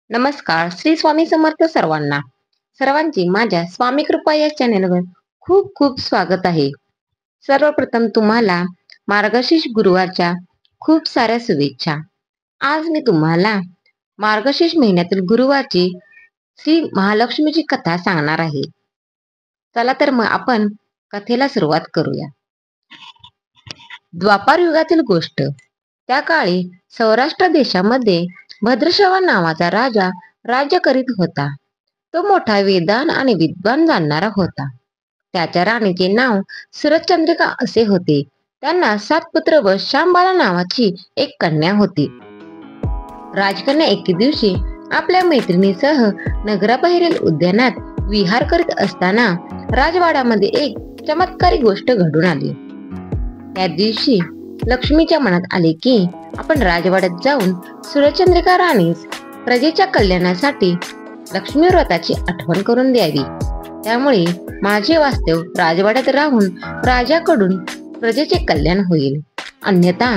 नमस्कार. श्री स्वामी समर्थ सर्वांना. सर्वांची माझ्या स्वामी कृपा या चॅनेलवर खूप खूप स्वागत आहे. सर्वप्रथम तुम्हाला मार्गशीर्ष गुरुवारच्या खूप साऱ्या शुभेच्छा. आज मी तुम्हाला मार्गशीर्ष महिन्यातील गुरुवारची श्री महालक्ष्मीची कथा सांगणार आहे. चला तर मग आपण कथेला सुरुवात करूया. द्वापार युगातील गोष्ट. त्या काळी सौराष्ट्र देशामध्ये भद्रश्रवा नावाचा राजा राज्य करीत होता. तो मोठा वेदान आणि विद्वान जाणणारा होता. त्याच्या राणीचे नाव सुरचंद्रिका असे होते. त्यांना 7 पुत्र व शांबाला नावाची एक कन्या होती. राजकन्या एके दिवशी आपल्या मैत्रिणीसह नगराबाहेरील उद्यानात विहार करीत असताना राजवाड्यामध्ये एक चमत्कारी गोष्ट घडून आली. त्या दिवशी लक्ष्मीच्या मनात आले की आपण राजवाड्यात जाऊन सुरचंद्रिका राणीस प्रजेच्या कल्याणासाठी लक्ष्मी व्रताची आठवण करून द्यावी. त्यामुळे माझे वास्तव राजवाड्यात राहून राजाकडून प्रजेचे कल्याण होईल. अन्यथा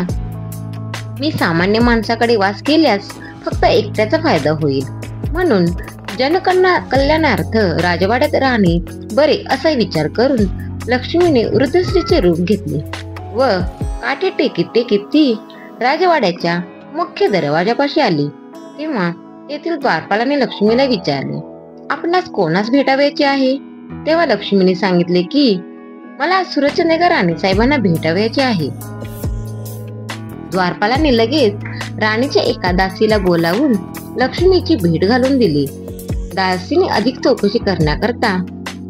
मी सामान्य माणसाकडे वास केल्यास फक्त एकट्याचा फायदा होईल. म्हणून कल्याणार्थ राजवाड्यात राहणे बरे असा विचार करून लक्ष्मीने वृद्ध स्त्रीचे रूप घेतले व काठी टेकीत टेकीत ती राजवाड्याच्या मुख्य दरवाजापाशी आली. तेव्हा येथील द्वारपालाने लक्ष्मीला विचारले, आपणास कोणास भेटावयाचे आहे? तेव्हा लक्ष्मीने सांगितले की मला सुरचंद्रिका राणी साहेबांना भेटावयाचे आहे. द्वारपालाने लगेच राणीच्या एका दासीला बोलावून लक्ष्मीची भेट घालून दिली. दासीने अधिक चौकशी करण्याकरता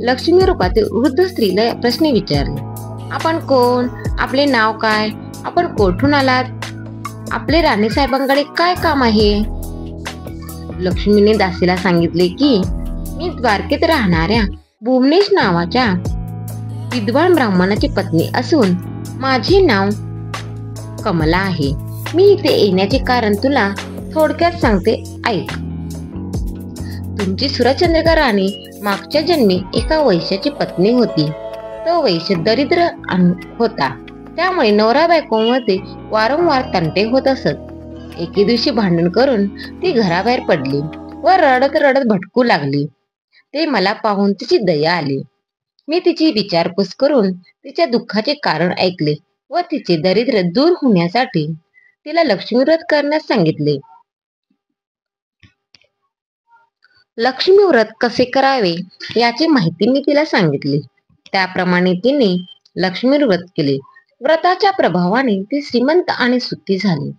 लक्ष्मी रूपातील वृद्ध स्त्रीला प्रश्न विचारले. आपण कोण? आपले नाव काय? आपण कोठून आलात? आपले राणी साहेबांकडे काय काम आहे? लक्ष्मीने दासीला सांगितले की मी द्वारकेत राहणाऱ्या भुवनेश नावाच्या विद्वान ब्राह्मणाची पत्नी असून माझे नाव कमला आहे. मी इथे येण्याचे कारण तुला थोडक्यात सांगते, ऐक. तुमची सुरचंद्रिका राणी मागच्या जन्मी एका वैश्याची पत्नी होती. तो वैश्य दरिद्र होता. त्यामुळे नवरा बायकोमध्ये वारंवार तंटे होत असत. एके दिवशी भांडण करून ती घराबाहेर पडली व रडत रडत भटकू लागली. ते मला पाहून तिची दया आली. मी तिची विचारपूस करून तिच्या दुःखाचे कारण ऐकले व तिचे दारिद्र्य दूर होण्यासाठी तिला लक्ष्मी व्रत करण्यास सांगितले. लक्ष्मी व्रत कसे करावे याची माहिती मी तिला सांगितली. त्याप्रमाणे तिने लक्ष्मी व्रत केले. व्रताच्या प्रभावाने ती श्रीमंत आणि सुखी झाली.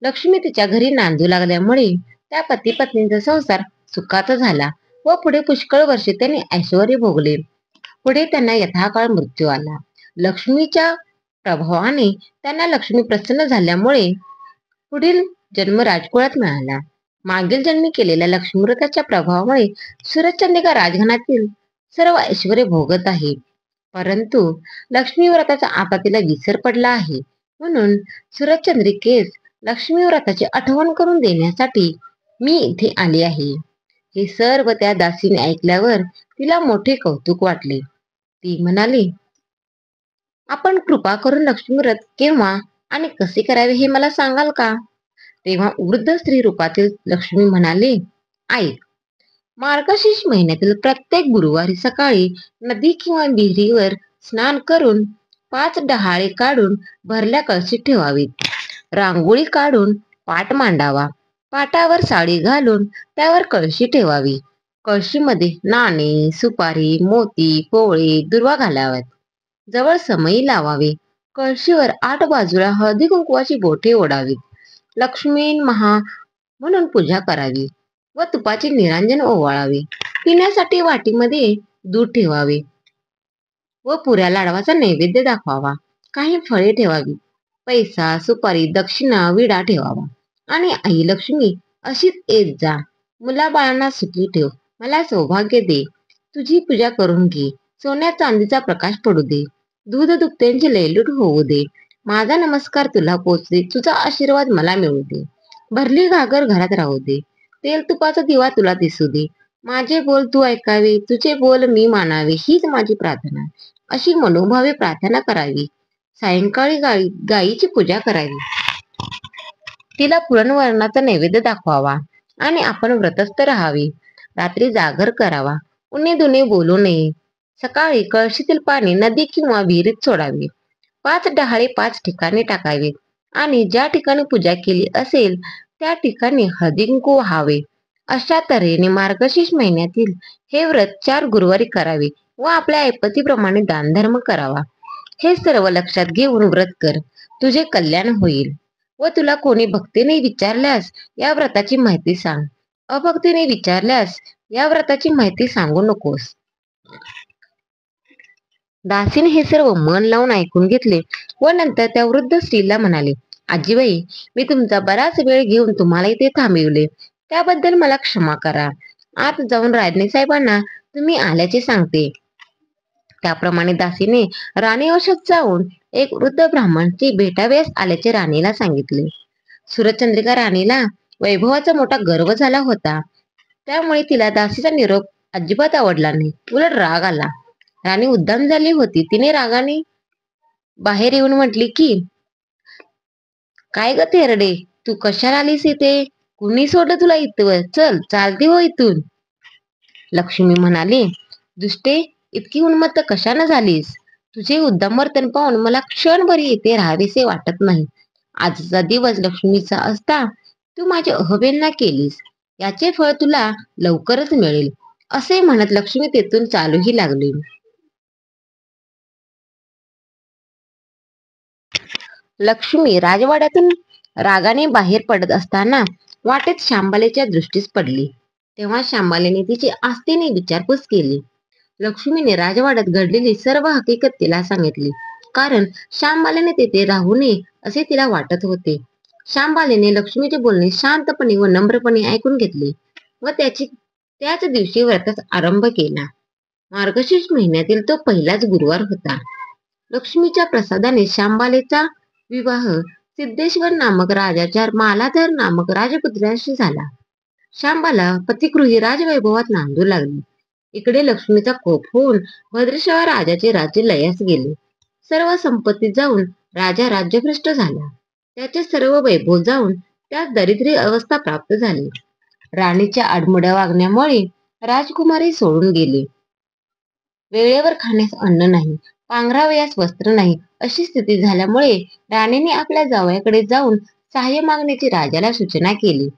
लक्ष्मी तिच्या घरी नांदू लागल्यामुळे त्या पती पत्नीचा संसार सुखाचा झाला व पुढे पुष्कळ वर्षे त्यांनी ऐश्वर्य भोगले. पुढे त्यांना यथाकाळ मृत्यू आला. लक्ष्मीच्या प्रभावाने त्यांना लक्ष्मी प्रसन्न झाल्यामुळे पुढील जन्म राजकुळात मिळाला. मागील जन्मी केलेल्या लक्ष्मी व्रताच्या प्रभावामुळे सुरचंद्रिका राजघराण्यातील सर्व ऐश्वर्य भोगत आहे. परंतु लक्ष्मी व्रताचा आता तिला विसर पडला आहे. म्हणून सुरचंद्रिकेस लक्ष्मी व्रताची आठवण करून देण्यासाठी मी इथे आली आहे. हे सर्व त्या दासीने ऐकल्यावर तिला मोठे कौतुक वाटले. ती म्हणाली, आपण कृपा करून लक्ष्मी व्रत केव्हा आणि कसे करावे हे मला सांगाल का? तेव्हा वृद्ध स्त्री रूपातील लक्ष्मी म्हणाली, ऐक. मार्गशीर्ष महिन्यातील प्रत्येक गुरुवारी सकाळी नदी किंवा विहिरीवर स्नान करून 5 डहाळे काढून भरल्या कळशीत ठेवावीत. रांगोळी काढून पाट मांडावा. पाटावर साडी घालून त्यावर कळशी ठेवावी. कळशीमध्ये नाणे, सुपारी, मोती, पोळे, दुर्वा घालाव्यात. जवळ समई लावावे. कळशीवर 8 बाजूला हळदी कुंकवाची बोटे ओढावीत. लक्ष्मी महा म्हणून पूजा करावी व तुपाचे निरांजन ओवाळावे. पिण्यासाठी वाटीमध्ये दूध ठेवावे व पुऱ्या लाडवाचा नैवेद्य दाखवावा. काही फळे ठेवावी. पैसा, सुपारी, दक्षिणा, विडा ठेवावा आणि आई लक्ष्मी अशीच येत जा. मुलाबाळांना सुखी ठेव. मला सौभाग्य दे. तुझी पूजा करून घे. सोन्या चांदीचा प्रकाश पडू दे. दूध दुभत्यांची लयलूट होऊ दे. माझा नमस्कार तुला पोचते. तुझा आशीर्वाद मला मिळू दे. भरली घागर घरात राहू दे. तेल तुपाचा दिवा तुला दिसू दे. माझे बोल तू ऐकावे. तुझे बोल मी मानावे. हीच माझी प्रार्थना. अशी मनोभावे प्रार्थना करावी. सायंकाळी गायीची पूजा करावी. तिला पुरणवरणाचा नैवेद्य दाखवावा आणि आपण व्रतस्थ राहावे. रात्री जागर करावा, उन्हे दुने बोलू नये. सकाळी कळशीतील पाणी नदी किंवा विहिरीत सोडावे. 5 डहाळे 5 ठिकाणी टाकावे आणि ज्या ठिकाणी पूजा केली असेल त्या ठिकाणी हळदी कुंकू व्हावे. अशा तऱ्हेने मार्गशीर्ष महिन्यातील हे व्रत 4 गुरुवारी करावे व आपल्या ऐपतीप्रमाणे दानधर्म करावा. हे सर्व लक्षात घेऊन व्रत कर, तुझे कल्याण होईल. व तुला कोणी भक्तीने विचारल्यास या व्रताची माहिती सांग. अभक्तीने विचारल्यास या व्रताची माहिती सांगू नकोस. दासीने हे सर्व मन लावून ऐकून घेतले व नंतर त्या वृद्ध स्त्रीला म्हणाले, आजीबाई, मी तुमचा बराच वेळ घेऊन तुम्हाला इथे थांबविले, त्याबद्दल मला क्षमा करा. आत जाऊन राणीसाहेबांना तुम्ही आल्याचे सांगते. त्याप्रमाणे दासीने राणीवशात जाऊन एक वृद्ध ब्राह्मणाची भेटाव्यास आल्याचे राणीला सांगितले. सूरजचंद्रिका राणीला वैभवाचा मोठा गर्व झाला होता. त्यामुळे तिला दासीचा निरोप अजिबात आवडला नाही, उलट राग आला. राणी उद्दाम झाली होती. तिने रागाने बाहेर येऊन म्हटली की, काय ग तेरडे, तू कशाला आलीस इथे? कुणी सोडलं तुला इथवर? चल, चालते हो इथून. लक्ष्मी म्हणाली, दुष्टे, इतकी उन्मत्त कशानं झालीस? तुझे उद्दाम वर्तन पाहून मला क्षणभरी इथे राहावेसे वाटत नाही. आजचा दिवस लक्ष्मीचा असता तू माझी अवहेलना केलीस, याचे फळ तुला लवकरच मिळेल. असे म्हणत लक्ष्मी तेथून चालूही लागली. लक्ष्मी राजवाड्यातून रागाने बाहेर पडत असताना वाटेत शांबालेच्या दृष्टीस पडली. तेव्हा शांबालेने तिची आस्तीने विचारपूस केली. लक्ष्मीने राजवाड्यात घडलेली सर्व हकीकत तिला सांगितली, कारण शांबालेने तेथे राहू नये असे तिला वाटत होते. शांबालेने लक्ष्मीचे बोलणे शांतपणे व नम्रपणे ऐकून घेतले व त्याच दिवशी व्रतास आरंभ केला. मार्गशीर्ष महिन्यातील तो पहिलाच गुरुवार होता. लक्ष्मीच्या प्रसादाने शांबालेचा विवाह सिद्धेश्वर नामक राजाच्या मालाधर नामक राजपुत्राशी झाला. शांबाला पतिगृही राजवैभवात नांदू लागली. इकडे लक्ष्मीचा कोप होऊन भद्रशहा राजाचे राज्य लयास गेले. सर्व संपत्ती जाऊन राजा राज्यभ्रष्ट झाला. त्याचे सर्व वैभव जाऊन त्यास दरिद्री अवस्था प्राप्त झाली. राणीच्या आडमुड्या वागण्यामुळे राजकुमारी सोडून गेले. वेळेवर खाण्यास अन्न नाही, पांघरावयास वस्त्र नाही, अशी स्थिती झाल्यामुळे राणीने आपल्या जावयाकडे जाऊन सहाय्य मागण्याची राजाला सूचना केली.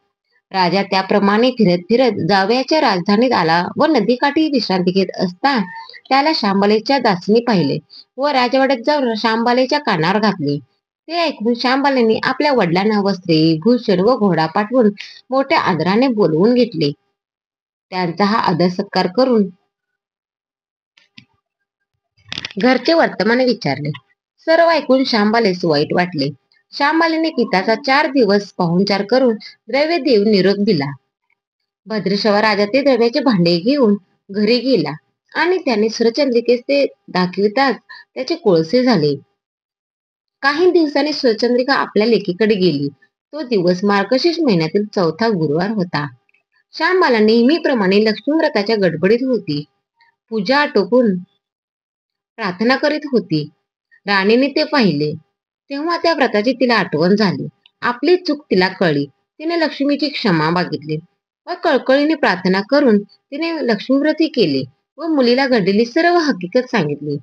राजा त्याप्रमाणे फिरत फिरत जावयाच्या राजधानीत आला व नदीकाठी विश्रांती घेत असता त्याला शांबालेच्या दासीने पाहिले व राजवाड्यात जाऊन शांबालेच्या कानावर घातले. ते ऐकून शांबालेने आपल्या वडिलांना वस्त्रे, भूषण व घोडा पाठवून मोठ्या आदराने बोलवून घेतले. त्यांचा हा आदर सत्कार करून घरचे वर्तमान विचारले. सर्व ऐकून शांबालेस वाईट वाटले. शांबालेने पिताचा 4 दिवस पाहुणचार करून द्रव्य देऊन निरोप दिला. भद्रशहा राजा ते द्रव्याचे भांडे घेऊन घरी गेला आणि त्याने सूरजचंद्रिकेस ते दाखविताच त्याचे कोळसे झाले. काही दिवसांनी सूरजचंद्रिका आपल्या लेकीकडे गेली. तो दिवस मार्गशीर्ष महिन्यातील 4था गुरुवार होता. शांबाला नेहमीप्रमाणे लक्ष्मी व्रताच्या गडबडीत होती. पूजा आटोपून प्रार्थना करीत होती. राणीने ते पाहिले तेव्हा त्या व्रताची तिला आठवण झाली. आपली चूक तिला कळली. तिने लक्ष्मीची क्षमा मागितली व कळकळीने प्रार्थना करून तिने लक्ष्मीव्रती केले व मुलीला घडलेली सर्व हकीकत सांगितली.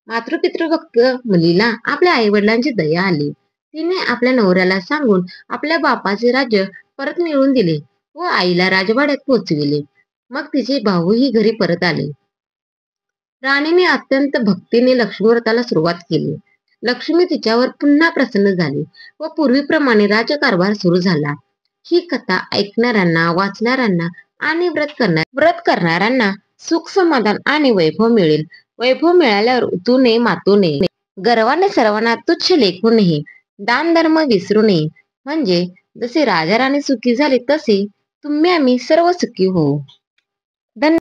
मातृपितृभक्त मुलीला आपल्या आई वडिलांची दया आली. तिने आपल्या नवऱ्याला सांगून आपल्या बापाचे राज्य परत मिळवून दिले व आईला राजवाड्यात पोहोचविले. मग तिचे भाऊही घरी परत आले. राणीने अत्यंत भक्तीने लक्ष्मीव्रताला सुरुवात केली. लक्ष्मी तिच्यावर पुन्हा प्रसन्न झाली व पूर्वीप्रमाणे राज्यकारभार सुरू झाला. ही कथा ऐकणाऱ्यांना, वाचणाऱ्यांना आणि व्रत करणाऱ्यांना सुख, समाधान आणि वैभव मिळेल. वैभव मिळाल्यावर उतू नये, मातू नये, गर्वाने सर्वांना तुच्छ लेखू नये, दान धर्म विसरू नये. म्हणजे जसे राजा राणी सुखी झाले तसे तुम्ही आम्ही सर्व सुखी होऊ. धन्यवाद.